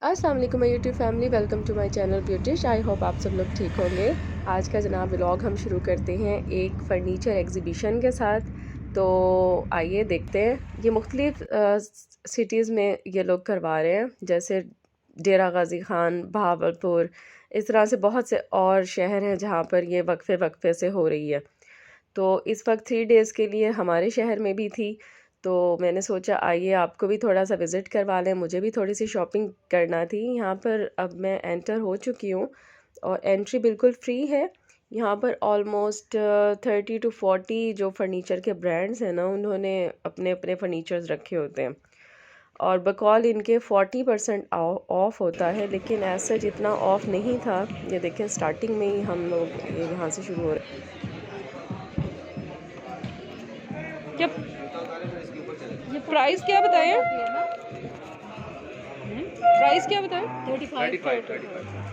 अस्सलाम वालेकुम my YouTube family, welcome to my channel Beautish. I hope आप सब लोग ठीक होंगे। आज का जनाब व्लॉग हम शुरू करते हैं एक फ़र्नीचर एग्ज़िबिशन के साथ। तो आइए देखते हैं। ये मुख्तलिफ़ सिटीज़ में ये लोग करवा रहे हैं, जैसे डेरा गाज़ी ख़ान, बहावलपुर, इस तरह से बहुत से और शहर हैं जहाँ पर ये वक्फ़े वक्फ़े से हो रही है। तो इस वक्त 3 डेज़ के लिए हमारे शहर में भी थी, तो मैंने सोचा आइए आपको भी थोड़ा-सा विज़िट करवा लें, मुझे भी थोड़ी-सी शॉपिंग करना थी। यहाँ पर अब मैं एंटर हो चुकी हूँ और एंट्री बिल्कुल फ्री है। यहाँ पर ऑलमोस्ट 30 टू 40 जो फर्नीचर के ब्रांड्स हैं ना, उन्होंने अपने-अपने फर्नीचर्स रखे होते हैं और बकौल इनके 40% ऑफ होता है, लेकिन ऐज़ सच इतना ऑफ नहीं था। ये देखें, स्टार्टिंग में ही हम लोग ये यहाँ से शुरू हो रहे हैं। क्या ये प्राइस क्या बताएं? प्राइस क्या बताएं? 35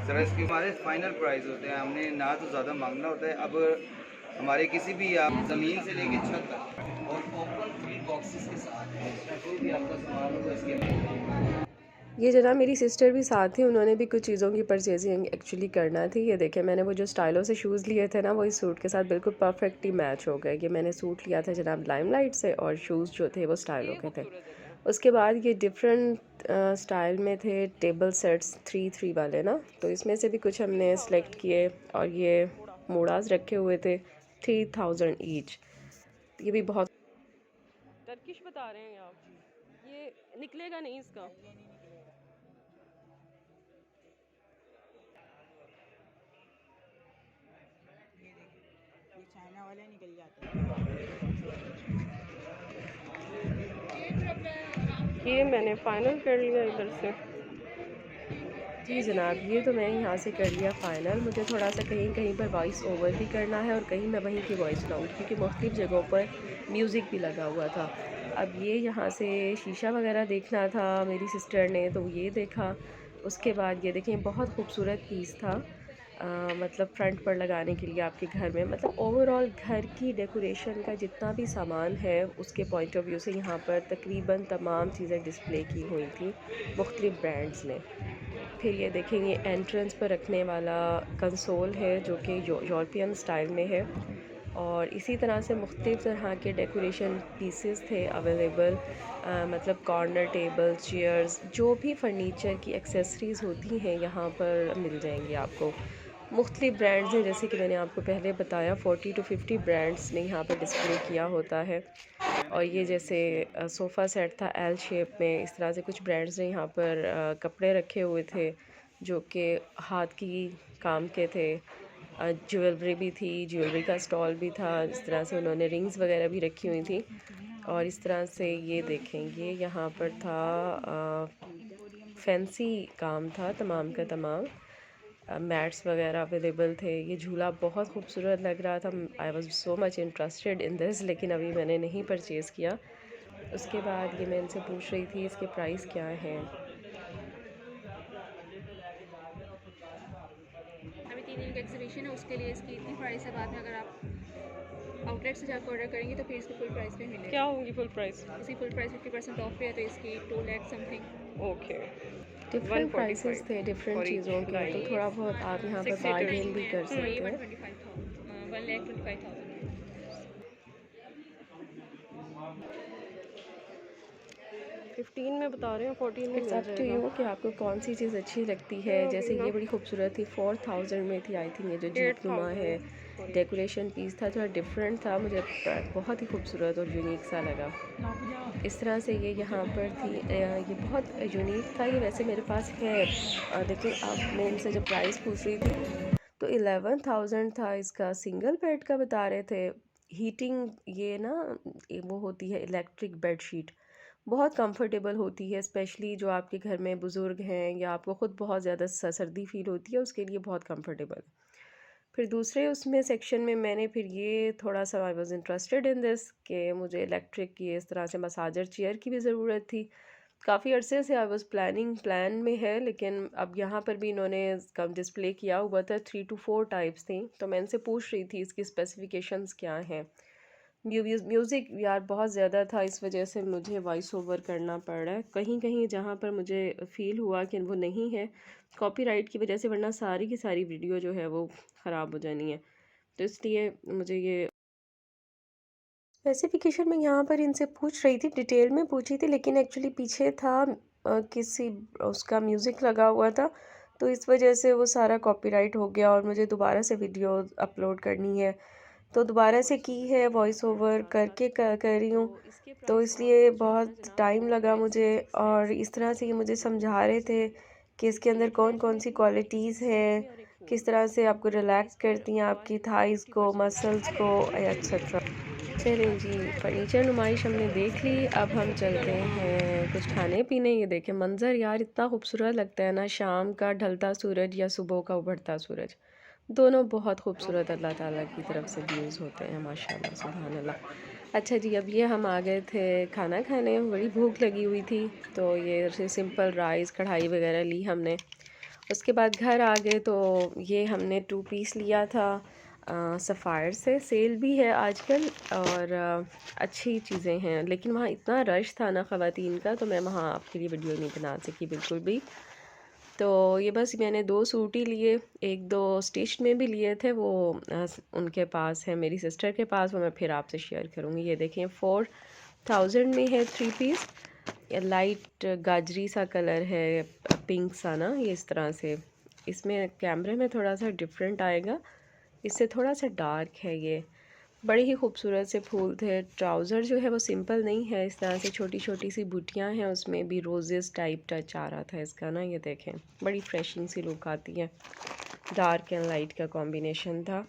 सर, इसके हमारे फाइनल प्राइस होते हैं। हमने ना तो ज़्यादा मांगना होता है। अब हमारे किसी भी आप ज़मीन से लेके छत तक और ओपन फ्री बॉक्सेस के साथ है, इसमें कोई भी आपका सामान होगा इसके अंदर। ये जना मेरी सिस्टर भी साथ थी, उन्होंने भी कुछ चीज़ों की परचेजिंग एक्चुअली करना थी। ये देखें, मैंने वो जो स्टाइलों से शूज़ लिए थे ना, वो इस सूट के साथ बिल्कुल परफेक्टली मैच हो गए। ये मैंने सूट लिया था जनाब लाइमलाइट से और शूज़ जो थे वो स्टाइलों के थे। उसके बाद ये डिफरेंट स्टाइल में थे टेबल सेट्स 3-3 वाले ना, तो इसमें से भी कुछ हमने सेलेक्ट किए और ये मोड़ास रखे हुए थे 3000 ईच। ये भी बहुत टर्किश बता रहे हैं आप, ये निकलेगा नहीं इसका। ये चाइना वाले निकल जाते हैं। ये मैंने फ़ाइनल कर लिया इधर से। जी जनाब, ये तो मैं यहाँ से कर लिया फ़ाइनल। मुझे थोड़ा-सा कहीं-कहीं पर वॉइस ओवर भी करना है और कहीं मैं वहीं की वॉइस लाऊँगी, क्योंकि मुख्तलिफ़ जगहों पर म्यूज़िक भी लगा हुआ था। अब ये यहाँ से शीशा वग़ैरह देखना था मेरी सिस्टर ने, तो ये देखा। उसके बाद ये देखें, बहुत खूबसूरत पीस था। मतलब फ्रंट पर लगाने के लिए आपके घर में, मतलब ओवरऑल घर की डेकोरेशन का जितना भी सामान है, उसके पॉइंट ऑफ व्यू से यहाँ पर तकरीबन तमाम चीज़ें डिस्प्ले की हुई थी मुख्तलिफ़ ब्रांड्स ने। फिर ये देखेंगे, एंट्रेंस पर रखने वाला कंसोल है जो कि यूरोपियन स्टाइल में है और इसी तरह से मुख्तलिफ़ तरह के डेकोरेशन पीसेस थे अवेलेबल। मतलब कॉर्नर टेबल, चेयर्स, जो भी फर्नीचर की एक्सेसरीज़ होती हैं यहाँ पर मिल जाएंगी आपको। मुख्तलिफ़ ब्रांड्स हैं, जैसे कि मैंने आपको पहले बताया 40 टू 50 ब्रांड्स ने यहाँ पर डिस्प्ले किया होता है। और ये जैसे सोफ़ा सेट था एल शेप में, इस तरह से कुछ ब्रांड्स ने यहाँ पर कपड़े रखे हुए थे जो कि हाथ की काम के थे। ज्वेलरी भी थी, ज्वेलरी का स्टॉल भी था, इस तरह से उन्होंने रिंग्स वगैरह भी रखी हुई थी। और इस तरह से ये देखेंगे, यहाँ पर था फैंसी काम था तमाम का तमाम। मैट्स वगैरह अवेलेबल थे। ये झूला बहुत खूबसूरत लग रहा था। I was so much interested in this, लेकिन अभी मैंने नहीं परचेज़ किया। उसके बाद ये मैं इनसे पूछ रही थी इसके प्राइस क्या हैं। अभी 3 दिन का एग्जीबिशन है, उसके लिए इसकी इतनी प्राइस है। बाद में अगर आप आउटलेट से जाकर ऑर्डर करेंगे तो फिर इसकी फुल प्राइस पे क्या मिलेगा। होंगी फुल प्राइस? इसकी फुल प्राइस 50% ऑफ पे है, तो इसकी 2 lakh something. Okay. One different forty prices five थे डिफरेंट फॉर ईच चीज़ों के, तो लाइन, थोड़ा बहुत आप यहाँ पर 6 बार्गेन भी कर सीटर्स। ये सकते हैं। 125,000, 1,25,000। 15 में बता रहे हैं, 14 में इट्स मिल अप टू जाएगा। यू कि आपको कौन सी चीज़ अच्छी लगती है। क्या अभी जैसे ना ये बड़ी खूबसूरत थी, 4000 में थी आई थिंक। ये जो जीप नुमा है 8000 फॉर ईच। डेकोरेशन पीस था, थोड़ा डिफरेंट था, मुझे बहुत ही खूबसूरत और यूनिक सा लगा। इस तरह से ये यहाँ पर थी। ये बहुत यूनिक था। ये वैसे मेरे पास है, लेकिन अब मैं इनसे जब प्राइस पूछ रही थी तो 11,000 था इसका। सिंगल बेड का बता रहे थे। हीटिंग ये ना, वो होती है इलेक्ट्रिक बेड शीट, बहुत कंफर्टेबल होती है, स्पेशली जो आपके घर में बुज़ुर्ग हैं या आपको ख़ुद बहुत ज़्यादा सर्दी फील होती है, उसके लिए बहुत कंफर्टेबल। फिर दूसरे उसमें सेक्शन में मैंने फिर ये थोड़ा सा I was interested in this कि मुझे इलेक्ट्रिक की इस तरह से मसाजर चेयर की भी ज़रूरत थी। काफ़ी अरसे से आई वाज प्लान में है, लेकिन अब यहाँ पर भी इन्होंने कम डिस्प्ले किया हुआ था। 3 to 4 टाइप्स थी, तो मैं इनसे पूछ रही थी इसकी स्पेसिफिकेशंस क्या हैं। म्यूज़िक यार बहुत ज़्यादा था, इस वजह से मुझे वॉइस ओवर करना पड़ रहा है कहीं कहीं जहाँ पर मुझे फ़ील हुआ कि वो नहीं है कॉपीराइट की वजह से, वरना सारी की सारी वीडियो जो है वो ख़राब हो जानी है। तो इसलिए मुझे ये स्पेसिफिकेशन मैं यहाँ पर इनसे पूछ रही थी, डिटेल में पूछी थी, लेकिन एक्चुअली पीछे था किसी उसका म्यूज़िक लगा हुआ था, तो इस वजह से वो सारा कॉपीराइट हो गया और मुझे दोबारा से वीडियो अपलोड करनी है, तो दोबारा से की है वॉइस ओवर करके कर रही हूँ। तो इसलिए बहुत टाइम लगा मुझे, और इस तरह से ये मुझे समझा रहे थे कि इसके अंदर कौन कौन सी क्वालिटीज़ हैं, किस तरह से आपको रिलैक्स करती हैं आपकी थाइज़ को, मसल्स को, एक्सेट्रा। चलें जी, फर्नीचर नुमाइश हमने देख ली, अब हम चलते हैं कुछ खाने पीने। ये देखें मंज़र यार इतना खूबसूरत लगता है ना, शाम का ढलता सूरज या सुबह का उभरता सूरज, दोनों बहुत खूबसूरत अल्लाह ताला की तरफ से व्यूज़ होते हैं माशाल्लाह सुभान अल्लाह। अच्छा जी, अब ये हम आ गए थे खाना खाने, बड़ी भूख लगी हुई थी, तो ये सिंपल राइस कढ़ाई वगैरह ली हमने। उसके बाद घर आ गए तो ये हमने 2 पीस लिया था सफ़ायर से, सेल भी है आजकल और अच्छी चीज़ें हैं, लेकिन वहाँ इतना रश था ना ख़वातीन का, तो मैं वहाँ आपके लिए वीडियो नहीं बना सकी बिल्कुल भी। तो ये बस मैंने 2 सूट ही लिए, 1-2 स्टिच में भी लिए थे, वो उनके पास है, मेरी सिस्टर के पास, वो मैं फिर आपसे शेयर करूँगी। ये देखें 4000 में है 3 पीस, लाइट गाजरी सा कलर है, पिंक सा ना, ये इस तरह से, इसमें कैमरे में थोड़ा सा डिफरेंट आएगा, इससे थोड़ा सा डार्क है ये। बड़े ही खूबसूरत से फूल थे। ट्राउज़र जो है वो सिंपल नहीं है, इस तरह से छोटी छोटी सी बूटियाँ हैं, उसमें भी रोजेस टाइप टच आ रहा था इसका ना, ये देखें बड़ी फ्रेशिंग सी लुक आती है, डार्क एंड लाइट का कॉम्बिनेशन था।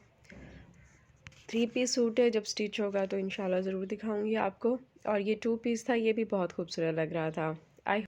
3 पीस सूट है, जब स्टिच होगा तो इंशाल्लाह ज़रूर दिखाऊंगी आपको। और ये 2 पीस था, ये भी बहुत खूबसूरत लग रहा था। आई